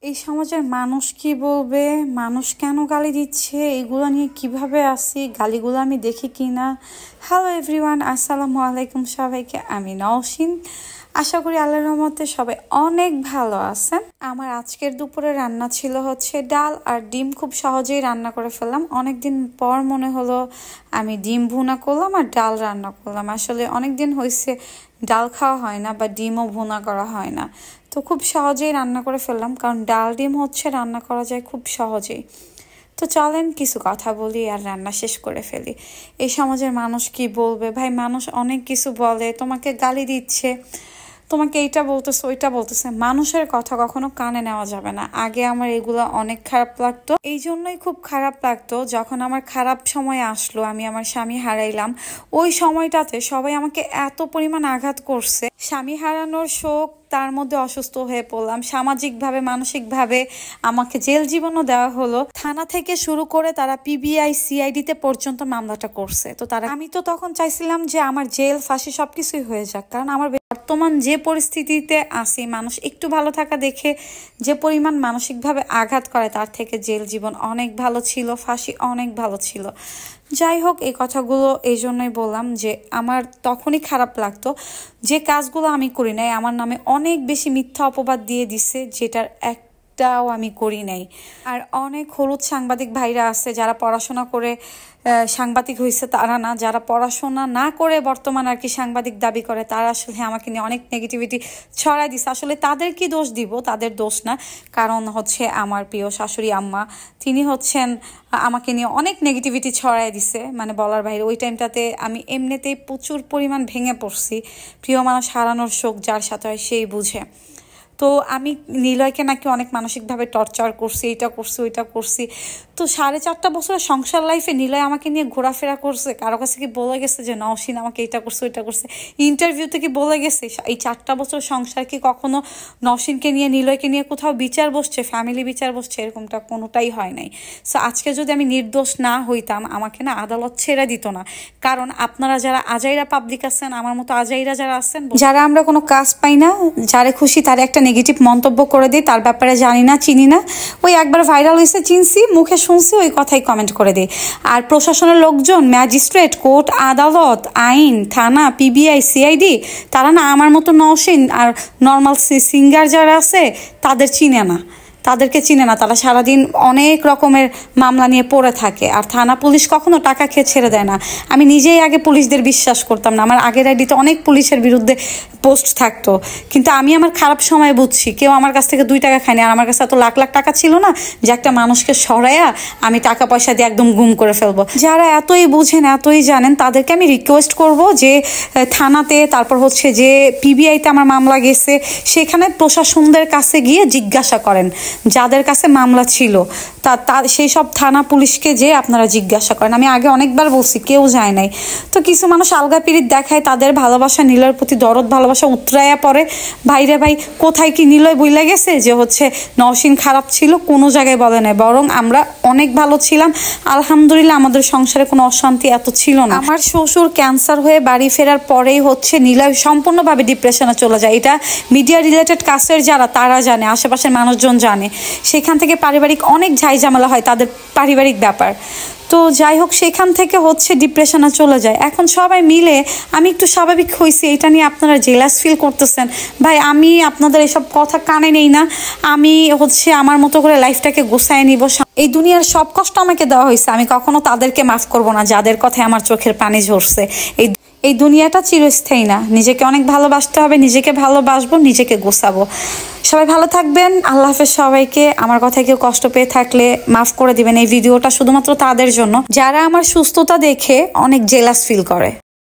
এই সমাজের মানুষ কি বলবে, মানুষ কেন গালি দিচ্ছে, এগুলো নিয়ে কিভাবে আসি, গালিগুলো আমি দেখি কিনা। হ্যালো এভরিওয়ান, আসসালামু আলাইকুম সবাইকে। আমি নওশিন। আশা করি আল্লাহর রহমতে সবাই অনেক ভালো আছেন। আমার আজকের দুপুরে রান্না ছিল হচ্ছে ডাল আর ডিম। খুব সহজেই রান্না করে ফেললাম। অনেকদিন পর মনে হলো আমি ডিম ভুনা করলাম আর ডাল রান্না করলাম। আসলে অনেকদিন হয়েছে ডাল খাওয়া হয় না বা ডিমও ভুনা করা হয় না, তো খুব সহজেই রান্না করে ফেললাম, কারণ ডাল ডিম হচ্ছে রান্না করা যায় খুব সহজেই। তো চলেন কিছু কথা বলি আর রান্না শেষ করে ফেলি। এই সমাজের মানুষ কি বলবে ভাই, মানুষ অনেক কিছু বলে, তোমাকে গালি দিচ্ছে, তোমাকে এইটা বলতেছে ওইটা বলতেছে। মানুষের কথা কখনো কানে নেওয়া যাবে না। আগে আমার এগুলো অনেক খারাপ লাগতো, এই জন্যই খুব খারাপ লাগতো যখন আমার খারাপ সময় আসলো, আমি আমার স্বামী হারাইলাম। ওই সময়টাতে সবাই আমাকে এত পরিমাণ আঘাত করছে, স্বামী হারানোর শোক, তার মধ্যে অসুস্থ হয়ে পড়লাম সামাজিকভাবে, মানসিকভাবে। আমাকে জেল জীবনও দেওয়া হলো। থানা থেকে শুরু করে তারা পিবিআই সিআইডিতে পর্যন্ত মামলাটা করছে। তো আমি তো তখন চাইছিলাম যে আমার জেল ফাঁসি সবকিছুই হয়ে যাক, কারণ আমার বর্তমান যে পরিস্থিতিতে আছি, মানুষ একটু ভালো থাকা দেখে যে পরিমাণ মানসিকভাবে আঘাত করে, তার থেকে জেল জীবন অনেক ভালো ছিল, ফাঁসি অনেক ভালো ছিল। যাই হোক, এই কথাগুলো এই জন্যই বললাম যে আমার তখনই খারাপ লাগতো যে কাজগুলো আমি করি নাই, আমার নামে অনেক বেশি মিথ্যা অপবাদ দিয়ে দিছে, যেটার একটাও আমি করি নাই। আর অনেক হলুদ সাংবাদিক ভাইরা আছে যারা পড়াশোনা করে সাংবাদিক হয়েছে, তারা না, যারা পড়াশোনা না করে বর্তমান আর কি সাংবাদিক দাবি করে, তারা আসলে আমাকে নিয়ে অনেক নেগেটিভিটি ছড়াই দিছে। আসলে তাদের কি দোষ দিব, তাদের দোষ না, কারণ হচ্ছে আমার প্রিয় শাশুড়ি আম্মা, তিনি হচ্ছেন আমাকে নিয়ে অনেক নেগেটিভিটি ছড়াই দিছে, মানে বলার বাইরে। ওই টাইমটাতে আমি এমনিতেই প্রচুর পরিমাণ ভেঙে পড়ছি। প্রিয় মানুষ হারানোর শোক যার সাথে হয় সেই বুঝে। তো আমি নিলয়কে নাকি অনেক মানসিকভাবে টর্চার করছি, এটা করছি ওইটা করছি। তো 4.5 বছরের সংসার লাইফে নিলয় আমাকে নিয়ে ঘোরাফেরা করছে? কারো কাছে কি বলে গেছে যে নওশিন আমাকে এটা করছে ওইটা করছে? ইন্টারভিউতে কি বলে গেছে? এই 4টা বছর সংসার কি কখনো নওশিনকে নিয়ে, নিলয়কে নিয়ে কোথাও বিচার বসছে, ফ্যামিলি বিচার বসছে? এরকমটা কোনোটাই হয় নাই। সো আজকে যদি আমি নির্দোষ না হইতাম, আমাকে না আদালত ছেড়ে দিত না। কারণ আপনারা যারা আজাইরা পাবলিক আছেন, আমার মতো আজাইরা যারা আছেন, যারা আমরা কোনো কাজ পাই না, যারে খুশি তার একটা নেগেটিভ মন্তব্য করে দিই, তার ব্যাপারে জানি না চিনি না, ওই একবার ভাইরাল হয়েছে চিনছি, মুখে শুনছি, ওই কথাই কমেন্ট করে দিই। আর প্রশাসনের লোকজন, ম্যাজিস্ট্রেট, কোর্ট আদালত, আইন, থানা, পিবিআই, সিআইডি, তারা না আমার মতো নওশিন আর নর্মাল সিঙ্গার যারা আছে তাদের চিনে না, তাদেরকে চিনে না। তারা সারাদিন অনেক রকমের মামলা নিয়ে পড়ে থাকে, আর থানা পুলিশ কখনো টাকা খেয়ে ছেড়ে দেয় না। আমি নিজেই আগে পুলিশদের বিশ্বাস করতাম না, আমার আগের আইডিতে অনেক পুলিশের বিরুদ্ধে পোস্ট থাকতো, কিন্তু আমি আমার খারাপ সময় বুঝছি কেউ আমার কাছ থেকে 2 টাকা খায়নি। আর আমার কাছে এত লাখ লাখ টাকা ছিল না যে একটা মানুষকে সরাইয়া আমি টাকা পয়সা দিয়ে একদম গুম করে ফেলবো। যারা এতই বুঝেন, এতই জানেন, তাদেরকে আমি রিকোয়েস্ট করব যে থানাতে, তারপর হচ্ছে যে পিবিআইতে আমার মামলা গেছে, সেখানে প্রশাসনদের কাছে গিয়ে জিজ্ঞাসা করেন, যাদের কাছে মামলা ছিল সেই সব থানা পুলিশকে যে আপনারা জিজ্ঞাসা করেন। আমি আগে অনেকবার বলছি, কেউ যায় নাই। তো কিছু মানুষ আলগা পিরিত দেখায়, তাদের ভালোবাসা, নিলয়ের প্রতি দরদ ভালোবাসা উতরাইয়া পড়ে। ভাইরে ভাই, কোথায় কি নিলয় বইলা গেছে যে হচ্ছে নওশিন খারাপ ছিল? কোনো জায়গায় বলে নাই, বরং আমরা অনেক ভালো ছিলাম আলহামদুলিল্লাহ। আমাদের সংসারে কোনো অশান্তি এত ছিল না। আমার শ্বশুর ক্যান্সার হয়ে বাড়ি ফেরার পরেই হচ্ছে নিলয় সম্পূর্ণভাবে ডিপ্রেশনে চলে যায়। এটা মিডিয়া রিলেটেড কাজের যারা, তারা জানে, আশেপাশের মানুষজন জানে। সেখান থেকে পারিবারিক অনেক ঝামেলা হয়, তাদের পারিবারিক ব্যাপার। তো যাই হোক, সেখান থেকে হচ্ছে ডিপ্রেশনে চলে যায়। এখন সবাই মিলে আমি একটু স্বাভাবিক হয়েছি, এটা নিয়ে আপনারা জেলাস ফিল করতেছেন। ভাই, আমি আপনাদের এসব কথা কানে নেই না, আমি হচ্ছে আমার মতো করে লাইফটাকে গোছায় নিব। এই দুনিয়ার সব কষ্ট আমাকে দেওয়া হয়েছে, আমি কখনো তাদেরকে মাফ করব না যাদের কথায় আমার চোখের পানি ঝরছে। এই দুনিয়াটা চিরস্থায়ী না, নিজেকে অনেক ভালোবাসতে হবে, নিজেকে ভালোবাসবো, নিজেকে গোছাবো। সবাই ভালো থাকবেন, আল্লাহ হাফেজ সবাইকে। আমার কথায় কেউ কষ্ট পেয়ে থাকলে মাফ করে দিবেন। এই ভিডিওটা শুধুমাত্র তাদের জন্য যারা আমার সুস্থতা দেখে অনেক জেলাস ফিল করে।